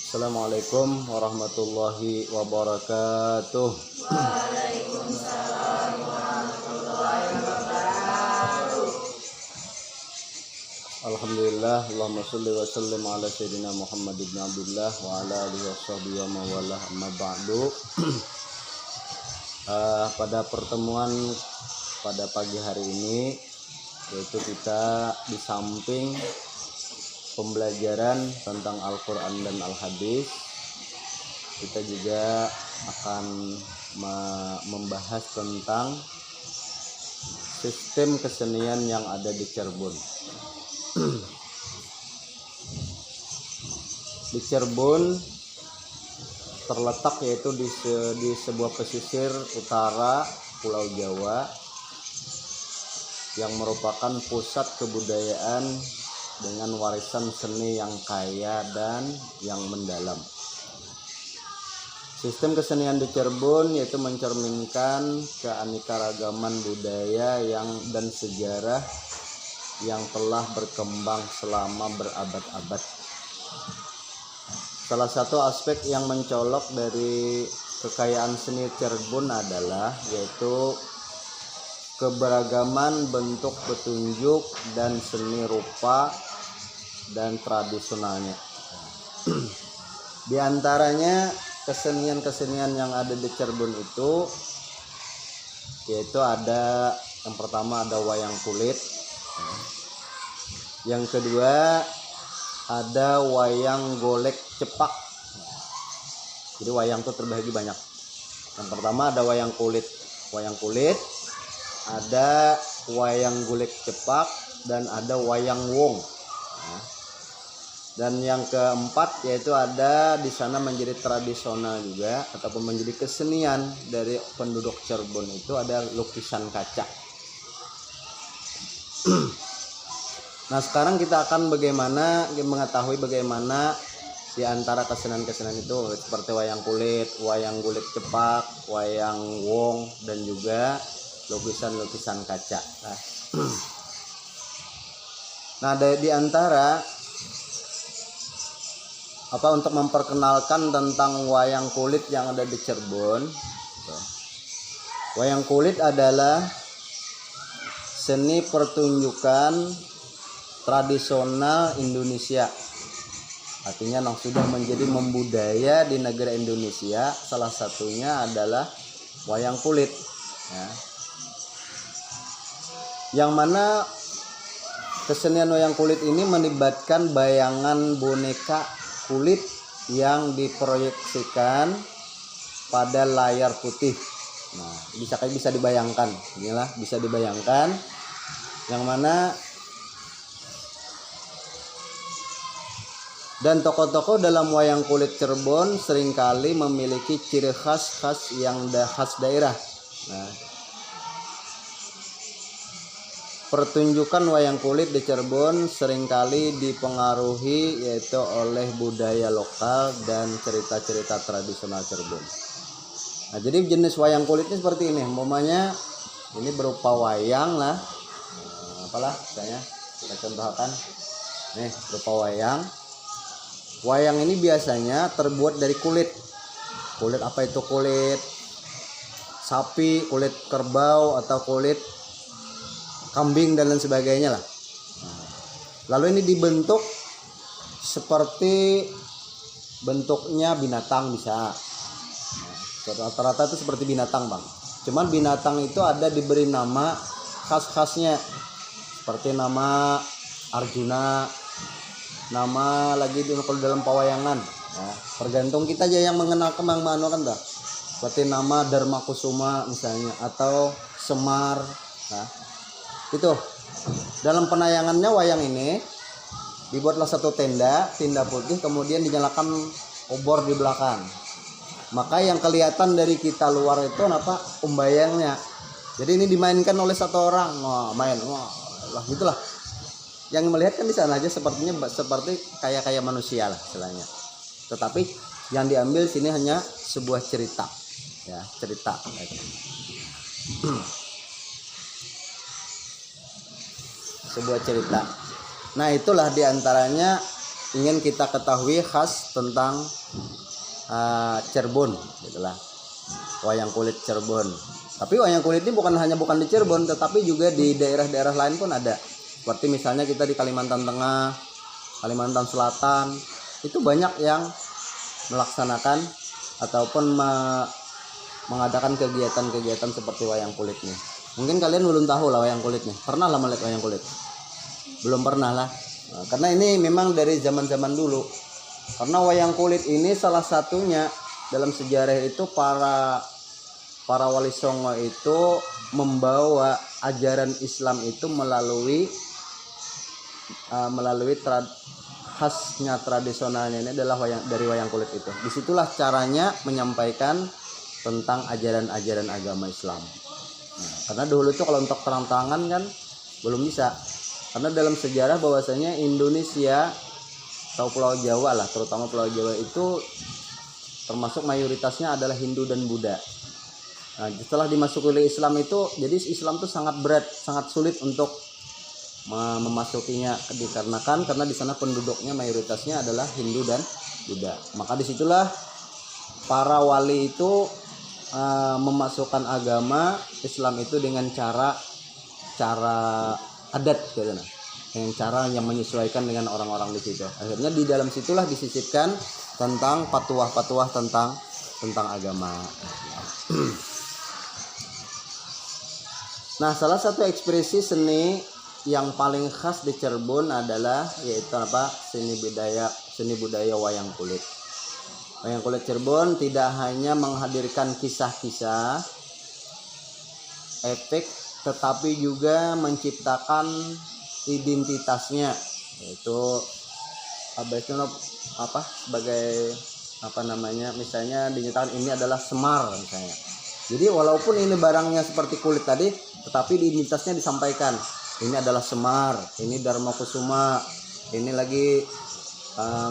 Assalamualaikum warahmatullahi wabarakatuh. Waalaikumsalam warahmatullahi wabarakatuh. Alhamdulillah, Allahumma sholli wa sallim ala sayyidina Muhammad ibn Abdullah wa ala alihi washabihi wa mawalah, amma ba'du. Pada pertemuan pada pagi hari ini, yaitu kita di samping pembelajaran tentang Al-Quran dan Al-Hadis, kita juga akan membahas tentang sistem kesenian yang ada di Cirebon. Di Cirebon terletak yaitu di sebuah pesisir utara Pulau Jawa yang merupakan pusat kebudayaan dengan warisan seni yang kaya dan yang mendalam. Sistem kesenian di Cirebon yaitu mencerminkan keanekaragaman budaya dan sejarah yang telah berkembang selama berabad-abad. Salah satu aspek yang mencolok dari kekayaan seni Cirebon adalah yaitu keberagaman bentuk petunjuk dan seni rupa dan tradisionalnya. Di antaranya kesenian-kesenian yang ada di Cirebon itu yaitu ada yang pertama ada wayang kulit, yang kedua ada wayang golek cepak. Jadi wayang itu terbagi banyak. Yang pertama ada wayang kulit, ada wayang golek cepak, dan ada wayang wong. Dan yang keempat yaitu ada di sana menjadi tradisional juga ataupun menjadi kesenian dari penduduk Cirebon itu ada lukisan kaca. Nah, sekarang kita akan mengetahui bagaimana di antara kesenian-kesenian itu seperti wayang kulit, wayang golek cepak, wayang wong, dan juga lukisan-lukisan kaca. Nah, di antara untuk memperkenalkan tentang wayang kulit yang ada di Cirebon. Wayang kulit adalah seni pertunjukan tradisional Indonesia. Artinya yang sudah menjadi membudaya di negara Indonesia. Salah satunya adalah wayang kulit. Yang mana kesenian wayang kulit ini melibatkan bayangan boneka kulit yang diproyeksikan pada layar putih. Nah, bisa dibayangkan, inilah bisa dibayangkan, yang mana dan tokoh-tokoh dalam wayang kulit Cirebon seringkali memiliki ciri khas yang khas daerah. Nah, pertunjukan wayang kulit di Cirebon seringkali dipengaruhi yaitu oleh budaya lokal dan cerita-cerita tradisional Cirebon. Nah, jadi jenis wayang kulit ini seperti ini. Umpamanya ini berupa wayang lah. Misalnya kita contohkan. Nih, berupa wayang. Wayang ini biasanya terbuat dari kulit. Kulit apa itu? Kulit sapi, kulit kerbau, atau kulit kambing dan lain sebagainya lah. Lalu ini dibentuk seperti bentuknya binatang bisa. Rata-rata itu seperti binatang, Bang. Cuman binatang itu ada diberi nama khas-khasnya. Seperti nama Arjuna, nama lagi kalau dalam pewayangan. Tergantung kita aja yang mengenal kan dah. Seperti nama Dharma Kusuma misalnya, atau Semar. Itu dalam penayangannya wayang ini dibuatlah satu tenda putih, kemudian dinyalakan obor di belakang. Maka yang kelihatan dari kita luar itu bayangnya. Jadi ini dimainkan oleh satu orang. Gitulah. Yang melihat kan di sana aja seperti kayak manusia lah istilahnya. Tetapi yang diambil sini hanya sebuah cerita. Cerita. Sebuah cerita. Nah, itulah diantaranya ingin kita ketahui khas tentang Cirebon, gitulah. Wayang kulit Cirebon. Tapi wayang kulit ini bukan di Cirebon, tetapi juga di daerah-daerah lain pun ada. Seperti misalnya kita di Kalimantan Tengah, Kalimantan Selatan, itu banyak yang melaksanakan ataupun mengadakan kegiatan-kegiatan seperti wayang kulit nih. Mungkin kalian belum tahu lah wayang kulit nih. Pernah lah melihat wayang kulit? Belum pernah lah. Nah, karena ini memang dari zaman-zaman dulu. Karena wayang kulit ini salah satunya dalam sejarah itu para Wali Songo itu membawa ajaran Islam itu melalui khasnya tradisionalnya ini adalah dari wayang kulit itu. Disitulah caranya menyampaikan tentang ajaran-ajaran agama Islam. Nah, karena dulu itu kalau untuk terang-terangan kan belum bisa. Karena dalam sejarah bahwasanya Indonesia atau Pulau Jawa lah, terutama Pulau Jawa itu termasuk mayoritasnya adalah Hindu dan Buddha. Nah, setelah dimasuki oleh Islam itu, jadi Islam itu sangat berat, sangat sulit untuk memasukinya karena di sana penduduknya mayoritasnya adalah Hindu dan Buddha. Maka disitulah para wali itu memasukkan agama Islam itu dengan cara adat gitu, dengan cara yang menyesuaikan dengan orang-orang di situ. Akhirnya di dalam situlah disisipkan tentang patuah-patuah tentang agama. Nah, salah satu ekspresi seni yang paling khas di Cirebon adalah yaitu seni budaya wayang kulit. Wayang kulit Cirebon tidak hanya menghadirkan kisah-kisah epik, tetapi juga menciptakan identitasnya, yaitu misalnya dinyatakan ini adalah Semar misalnya. Jadi walaupun ini barangnya seperti kulit tadi, tetapi identitasnya disampaikan. Ini adalah Semar, ini Dharma Kusuma, ini lagi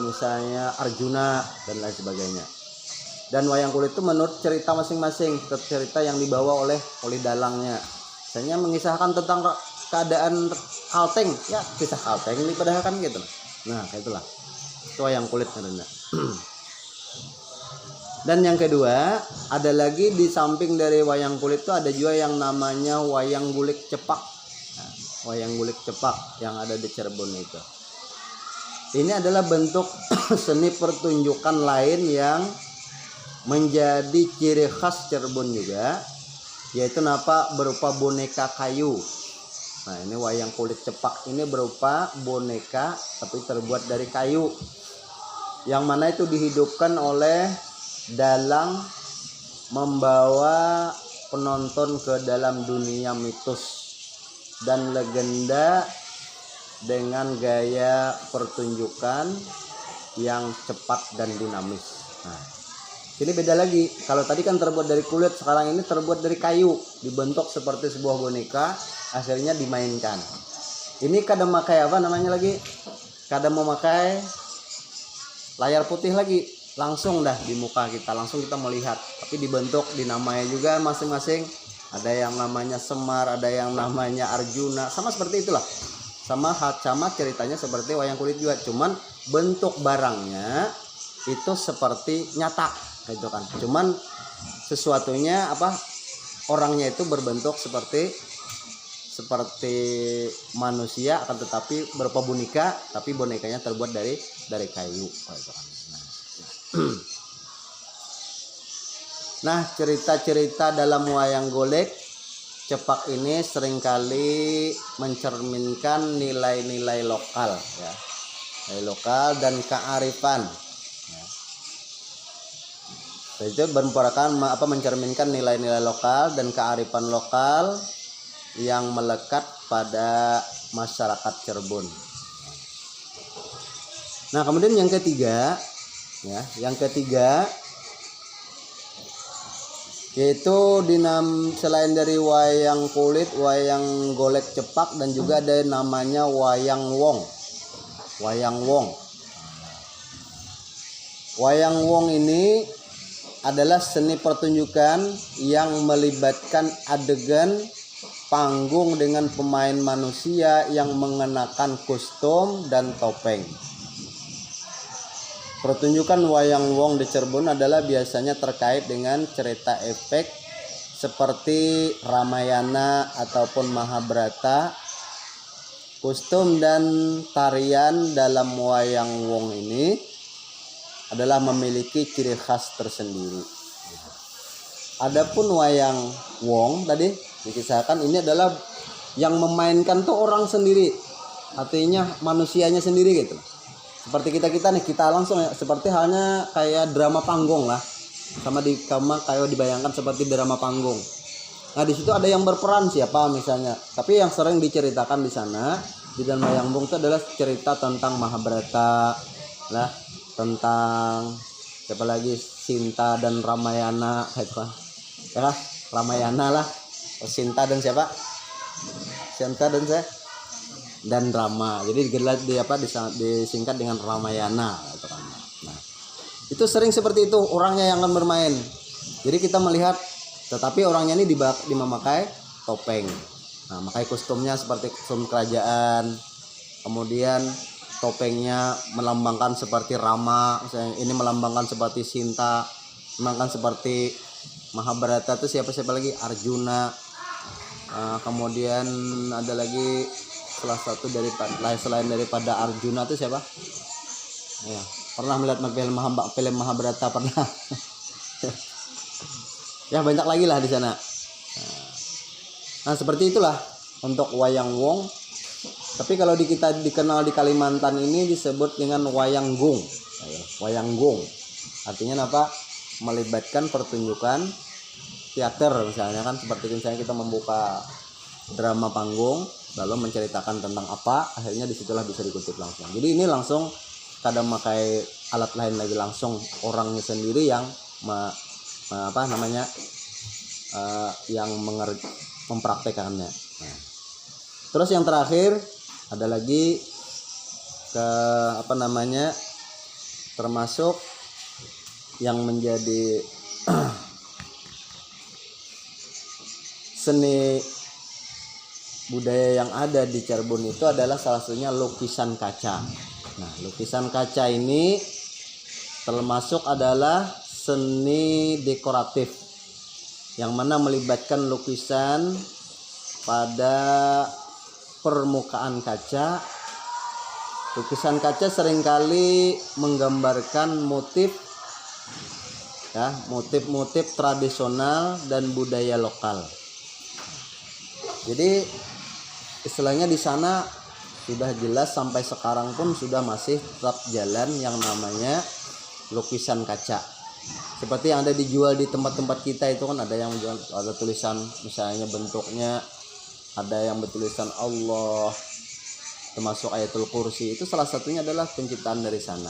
misalnya Arjuna dan lain sebagainya. Dan wayang kulit itu menurut cerita masing-masing, cerita yang dibawa oleh dalangnya. Misalnya mengisahkan tentang keadaan Kalteng, ya kisah Kalteng ini padahal kan gitu. Nah, kayak itulah. Itu wayang kulit namanya. Dan yang kedua, ada lagi di samping dari wayang kulit itu ada juga yang namanya wayang gulik cepak. Nah, wayang gulik cepak yang ada di Cirebon itu. Ini adalah bentuk seni pertunjukan lain yang menjadi ciri khas Cirebon juga, yaitu berupa boneka kayu. Nah, ini wayang kulit cepak ini berupa boneka tapi terbuat dari kayu, yang mana itu dihidupkan oleh dalang membawa penonton ke dalam dunia mitos dan legenda dengan gaya pertunjukan yang cepat dan dinamis. Nah, ini beda lagi. Kalau tadi kan terbuat dari kulit, sekarang ini terbuat dari kayu, dibentuk seperti sebuah boneka, akhirnya dimainkan. Ini kadang memakai kadang memakai layar putih lagi, langsung dah di muka kita, langsung kita melihat. Tapi dibentuk, dinamai juga masing-masing. Ada yang namanya Semar, ada yang namanya Arjuna, sama seperti itulah. Sama ceritanya seperti wayang kulit juga, cuman bentuk barangnya itu seperti nyata gitu kan. Cuman sesuatunya orangnya itu berbentuk seperti manusia, akan tetapi berupa boneka, tapi bonekanya terbuat dari kayu gitu kan. Nah, cerita-cerita dalam wayang golek cepak ini seringkali mencerminkan nilai-nilai lokal, ya, nilai lokal dan kearifan. Ya. Itu mencerminkan nilai-nilai lokal dan kearifan lokal yang melekat pada masyarakat Cirebon. Nah, kemudian yang ketiga yaitu selain dari wayang kulit, wayang golek cepak, dan juga ada namanya wayang wong. Wayang wong ini adalah seni pertunjukan yang melibatkan adegan panggung dengan pemain manusia yang mengenakan kostum dan topeng. pertunjukan wayang wong di Cirebon adalah biasanya terkait dengan cerita efek seperti Ramayana ataupun Mahabharata. Kostum dan tarian dalam wayang wong ini adalah memiliki ciri khas tersendiri. Adapun wayang wong tadi dikisahkan ini adalah yang memainkan tuh orang sendiri, artinya manusianya sendiri gitu. Seperti kita nih, kita langsung ya, seperti halnya kayak drama panggung lah, sama kayak dibayangkan seperti drama panggung. Nah di situ ada yang berperan siapa misalnya, tapi yang sering diceritakan di sana di dalam wayang wong itu adalah cerita tentang Mahabharata lah, tentang siapa lagi, Sinta dan Ramayana apa ya lah, Ramayana lah, Sinta dan siapa, Sinta dan saya dan Rama, jadi disingkat dengan Ramayana gitu kan. Nah itu sering seperti itu orangnya yang akan bermain, jadi kita melihat, tetapi orangnya ini memakai topeng. Nah, memakai kostumnya seperti kostum kerajaan. Kemudian topengnya melambangkan seperti Rama, misalnya ini melambangkan seperti Sinta, melambangkan seperti Mahabharata itu siapa lagi, Arjuna. Kemudian ada lagi salah satu selain daripada Arjuna itu siapa? Ya, pernah melihat film Mahabharata pernah. Ya banyak lagi lah di sana. Nah seperti itulah untuk wayang wong. Tapi kalau kita dikenal di Kalimantan ini disebut dengan wayang gung. Wayang gung artinya apa? Melibatkan pertunjukan teater misalnya kan, seperti misalnya kita membuka drama panggung lalu menceritakan tentang apa, akhirnya disitulah bisa dikutip langsung. Jadi ini langsung kadang pakai alat lain lagi, langsung orangnya sendiri yang yang mempraktekannya. Nah, terus yang terakhir ada lagi termasuk yang menjadi seni budaya yang ada di Cirebon itu adalah salah satunya lukisan kaca. Nah, lukisan kaca ini termasuk adalah seni dekoratif yang mana melibatkan lukisan pada permukaan kaca. Lukisan kaca seringkali menggambarkan motif tradisional dan budaya lokal. Jadi istilahnya di sana sudah jelas sampai sekarang pun sudah masih tetap jalan yang namanya lukisan kaca. Seperti yang ada dijual di tempat-tempat kita itu kan, ada yang jual, ada tulisan misalnya bentuknya, ada yang bertulisan Allah, termasuk ayatul kursi, itu salah satunya adalah penciptaan dari sana.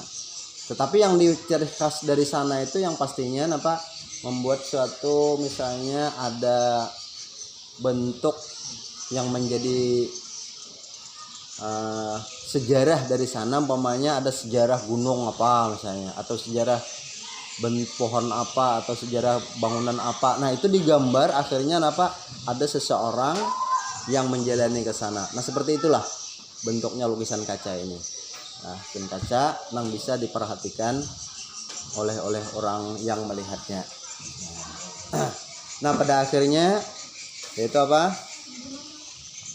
Tetapi yang ciri khas dari sana itu yang pastinya membuat suatu misalnya ada bentuk yang menjadi sejarah dari sana, umpamanya ada sejarah gunung apa misalnya, atau sejarah pohon apa, atau sejarah bangunan apa. Nah itu digambar, akhirnya ada seseorang yang menjalani ke sana. Nah seperti itulah bentuknya lukisan kaca ini. Nah lukisan kaca yang bisa diperhatikan oleh orang yang melihatnya. Nah pada akhirnya yaitu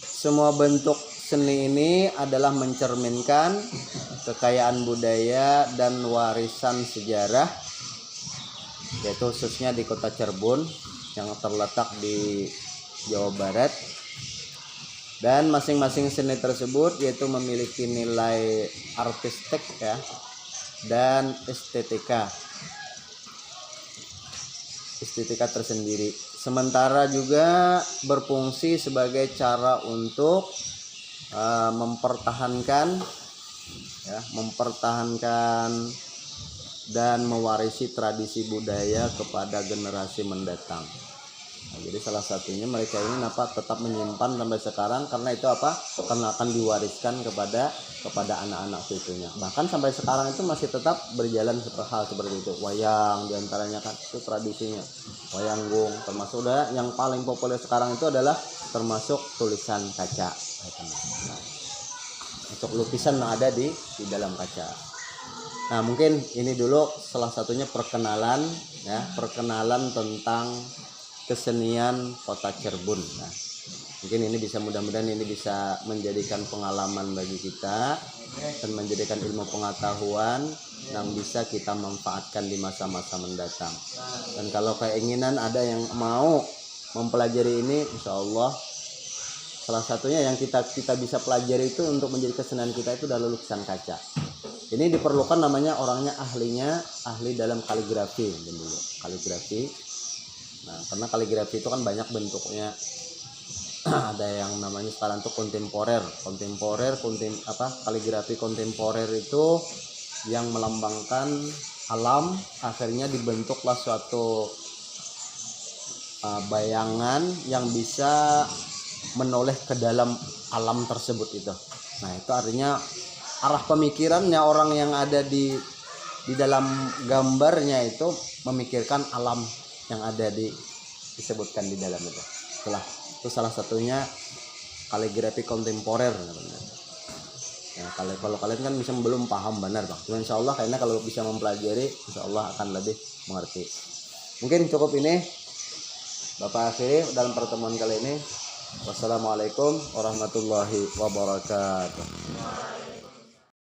semua bentuk seni ini adalah mencerminkan kekayaan budaya dan warisan sejarah, yaitu khususnya di kota Cirebon yang terletak di Jawa Barat. Dan masing-masing seni tersebut yaitu memiliki nilai artistik dan estetika tersendiri. Sementara juga berfungsi sebagai cara untuk mempertahankan dan mewarisi tradisi budaya kepada generasi mendatang. Nah, jadi salah satunya mereka ini tetap menyimpan sampai sekarang, karena itu karena akan diwariskan kepada anak-anak cucunya. Bahkan sampai sekarang itu masih tetap berjalan hal seperti itu. Wayang diantaranya kan itu tradisinya, wayang gung, termasuk yang paling populer sekarang itu adalah termasuk tulisan kaca. Nah, untuk lukisan yang ada di dalam kaca. Nah, mungkin ini dulu salah satunya perkenalan ya, perkenalan tentang kesenian Kota Cirebon. Nah, mungkin ini bisa, mudah-mudahan ini bisa menjadikan pengalaman bagi kita dan menjadikan ilmu pengetahuan yang bisa kita manfaatkan di masa-masa mendatang. Dan kalau keinginan ada yang mau mempelajari ini, insya Allah salah satunya yang kita bisa pelajari itu untuk menjadi kesenian kita itu adalah lukisan kaca. Ini diperlukan namanya orangnya ahli dalam kaligrafi dulu, kaligrafi. Nah, karena kaligrafi itu kan banyak bentuknya. Ada yang namanya sekarang tuh kontemporer, kaligrafi kontemporer itu yang melambangkan alam, akhirnya dibentuklah suatu bayangan yang bisa menoleh ke dalam alam tersebut itu. Nah, itu artinya arah pemikirannya orang yang ada di dalam gambarnya itu memikirkan alam yang ada disebutkan di dalam itu. Itu salah satunya kaligrafi kontemporer namanya. Nah, kalau kalian kan bisa belum paham benar bang, cuma insya Allah kayaknya kalau bisa mempelajari insya Allah akan lebih mengerti. Mungkin cukup ini Bapak akhiri dalam pertemuan kali ini. Wassalamualaikum warahmatullahi wabarakatuh.